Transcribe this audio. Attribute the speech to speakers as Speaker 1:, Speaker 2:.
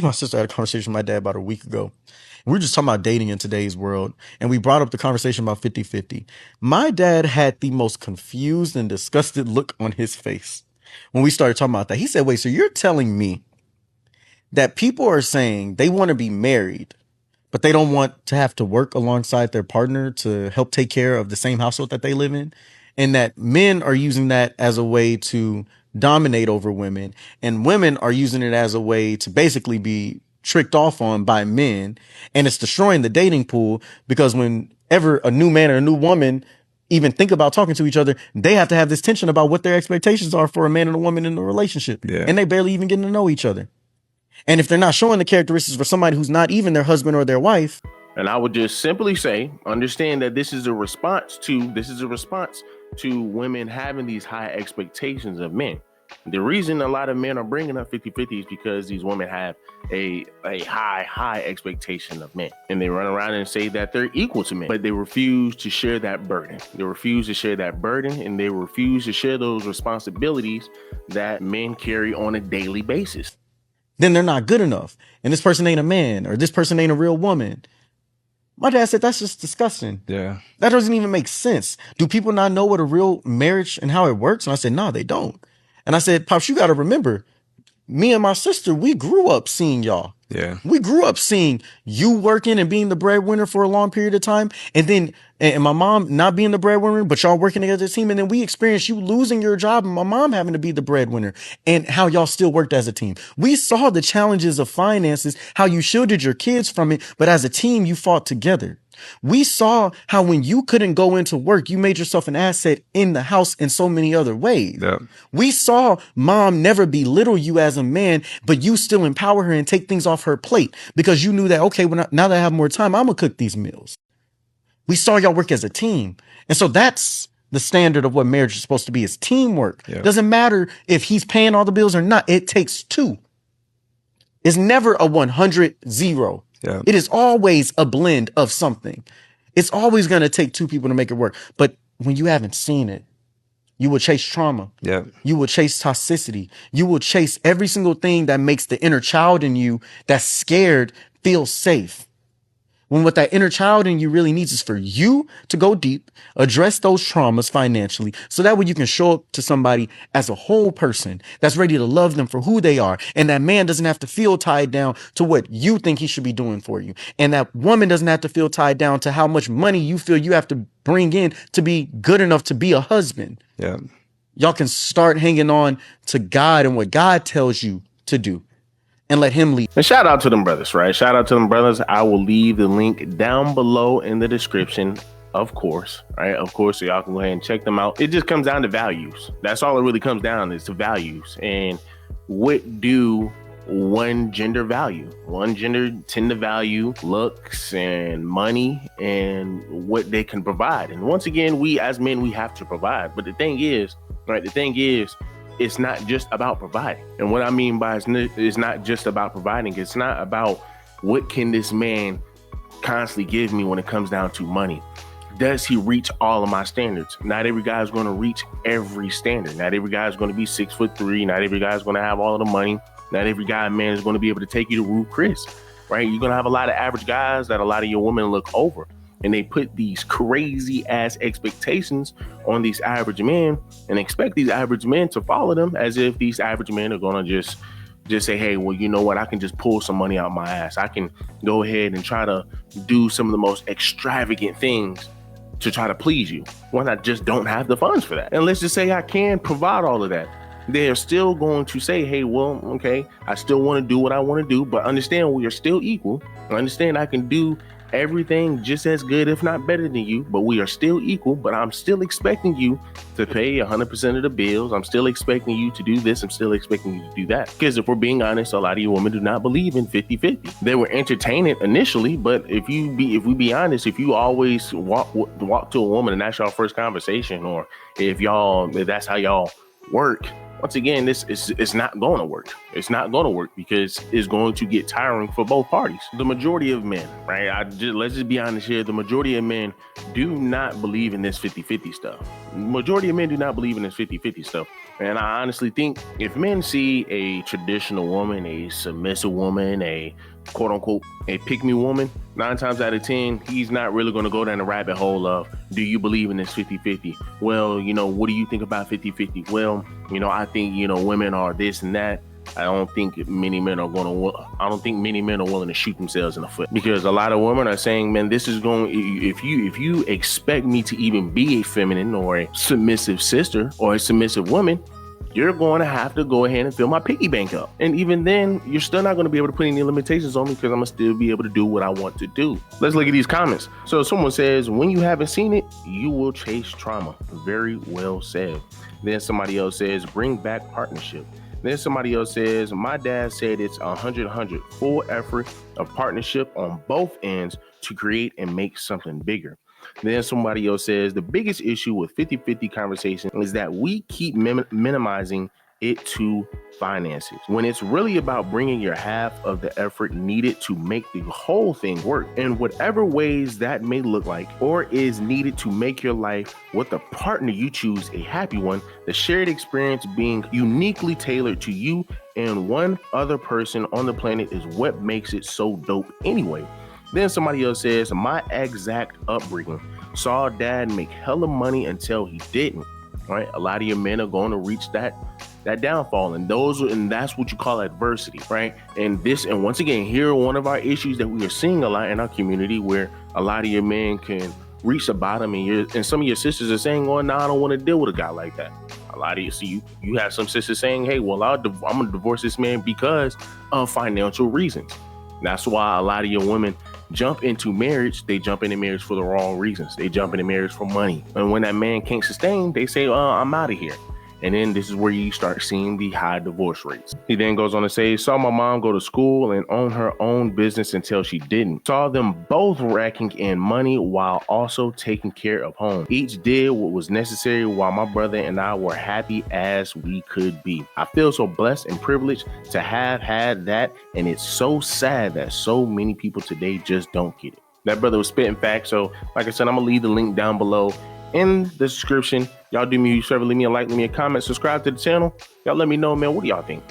Speaker 1: My sister had a conversation with my dad about a week ago. We were just talking about dating in today's world, and we brought up the conversation about 50-50. My dad had the most confused and disgusted look on his face when we started talking about that. He said, wait, so you're telling me that people are saying they want to be married, but they don't want to have to work alongside their partner to help take care of the same household that they live in, and that men are using that as a way to dominate over women, and women are using it as a way to basically be tricked off on by men, and it's destroying the dating pool because whenever a new man or a new woman even think about talking to each other, they have to have this tension about what their expectations are for a man and a woman in a relationship, and they barely even getting to know each other. And if they're not showing the characteristics for somebody who's not even their husband or their wife.
Speaker 2: And I would just simply say, understand that this is a response to women having these high expectations of men. The reason a lot of men are bringing up 50-50 is because these women have a high expectation of men. And they run around and say that they're equal to men, but they refuse to share that burden. They refuse to share that burden, and they refuse to share those responsibilities that men carry on a daily basis.
Speaker 1: Then they're not good enough. And this person ain't a man, or this person ain't a real woman. My dad said, that's just disgusting.
Speaker 3: Yeah.
Speaker 1: That doesn't even make sense. Do people not know what a real marriage and how it works? And I said, no, they don't. And I said, Pops, you got to remember, me and my sister, we grew up seeing y'all.
Speaker 3: Yeah.
Speaker 1: We grew up seeing you working and being the breadwinner for a long period of time. And then, and my mom not being the breadwinner, but y'all working together as a team. And then we experienced you losing your job and my mom having to be the breadwinner, and how y'all still worked as a team. We saw the challenges of finances, how you shielded your kids from it, but as a team, you fought together. We saw how when you couldn't go into work, you made yourself an asset in the house in so many other ways.
Speaker 3: Yeah.
Speaker 1: We saw mom never belittle you as a man, but you still empower her and take things off her plate because you knew that, okay, now that I have more time, I'm going to cook these meals. We saw y'all work as a team. And so that's the standard of what marriage is supposed to be, is teamwork.
Speaker 3: Yeah.
Speaker 1: Doesn't matter if he's paying all the bills or not. It takes two. It's never a 100-0.
Speaker 3: Yeah.
Speaker 1: It is always a blend of something. It's always going to take two people to make it work. But when you haven't seen it, you will chase trauma.
Speaker 3: Yeah.
Speaker 1: You will chase toxicity. You will chase every single thing that makes the inner child in you that's scared feel safe. When what that inner child in you really needs is for you to go deep, address those traumas financially, so that way you can show up to somebody as a whole person that's ready to love them for who they are. And that man doesn't have to feel tied down to what you think he should be doing for you. And that woman doesn't have to feel tied down to how much money you feel you have to bring in to be good enough to be a husband.
Speaker 3: Yeah.
Speaker 1: Y'all can start hanging on to God and what God tells you to do, and let him lead.
Speaker 2: And shout out to them brothers, right? Shout out to them brothers. I will leave the link down below in the description, of course, right? Of course, so y'all can go ahead and check them out. It just comes down to values. That's all it really comes down is to values. And what do one gender value? One gender tend to value looks and money and what they can provide. And once again, we as men, we have to provide. But the thing is, right? It's not just about providing. And what I mean by it's not just about providing. It's not about what can this man constantly give me when it comes down to money. Does he reach all of my standards? Not every guy is going to reach every standard. Not every guy is going to be 6'3". Not every guy is going to have all of the money. Not every guy, man, is going to be able to take you to Ruth Chris, right? You're going to have a lot of average guys that a lot of your women look over. And they put these crazy ass expectations on these average men and expect these average men to follow them, as if these average men are going to just say, hey, well, you know what? I can just pull some money out my ass. I can go ahead and try to do some of the most extravagant things to try to please you when I just don't have the funds for that. And let's just say I can provide all of that. They're still going to say, hey, well, okay, I still want to do what I want to do, but understand we are still equal. Understand I can do everything just as good, if not better than you, but we are still equal. But I'm still expecting you to pay 100% of the bills. I'm still expecting you to do this. I'm still expecting you to do that. Because if we're being honest, a lot of you women do not believe in 50-50. They were entertaining initially, but if we be honest, if you always walk to a woman and that's your first conversation, or if that's how y'all work, once again, it's not going to work. It's not going to work because it's going to get tiring for both parties. The majority of men, right? Let's just be honest here. The majority of men do not believe in this 50-50 stuff. The majority of men do not believe in this 50-50 stuff. And I honestly think if men see a traditional woman, a submissive woman, a quote unquote, a pick me woman, 9 times out of 10, he's not really going to go down the rabbit hole of, do you believe in this 50-50? Well, what do you think about 50-50? Well, I think, women are this and that. I don't think many men are willing to shoot themselves in the foot, because a lot of women are saying, man, this is going, if you expect me to even be a feminine or a submissive sister or a submissive woman, you're going to have to go ahead and fill my piggy bank up. And even then, you're still not going to be able to put any limitations on me, because I'm going to still be able to do what I want to do. Let's look at these comments. So someone says, when you haven't seen it, you will chase trauma. Very well said. Then somebody else says, bring back partnership. Then somebody else says, my dad said it's 100, full effort of partnership on both ends to create and make something bigger. Then somebody else says, the biggest issue with 50-50 conversation is that we keep minimizing it to finances, when it's really about bringing your half of the effort needed to make the whole thing work in whatever ways that may look like, or is needed to make your life with the partner you choose a happy one, the shared experience being uniquely tailored to you and one other person on the planet is what makes it so dope anyway. Then somebody else says, my exact upbringing saw dad make hella money until he didn't. Right? A lot of your men are going to reach that downfall, and that's what you call adversity, right? And once again, here are one of our issues that we are seeing a lot in our community, where a lot of your men can reach the bottom, and some of your sisters are saying, "Oh, no, I don't want to deal with a guy like that." A lot of you have some sisters saying, "Hey, well, I'm gonna divorce this man because of financial reasons." That's why a lot of your women jump into marriage. They jump into marriage for the wrong reasons. They jump into marriage for money. And when that man can't sustain, they say, I'm out of here. And then this is where you start seeing the high divorce rates. He then goes on to say, saw my mom go to school and own her own business until she didn't. Saw them both racking in money while also taking care of home. Each did what was necessary while my brother and I were happy as we could be. I feel so blessed and privileged to have had that. And it's so sad that so many people today just don't get it. That brother was spitting facts. So like I said, I'm going to leave the link down below in the description. Y'all do me a favor, leave me a like, leave me a comment, subscribe to the channel. Y'all let me know, man, what do y'all think?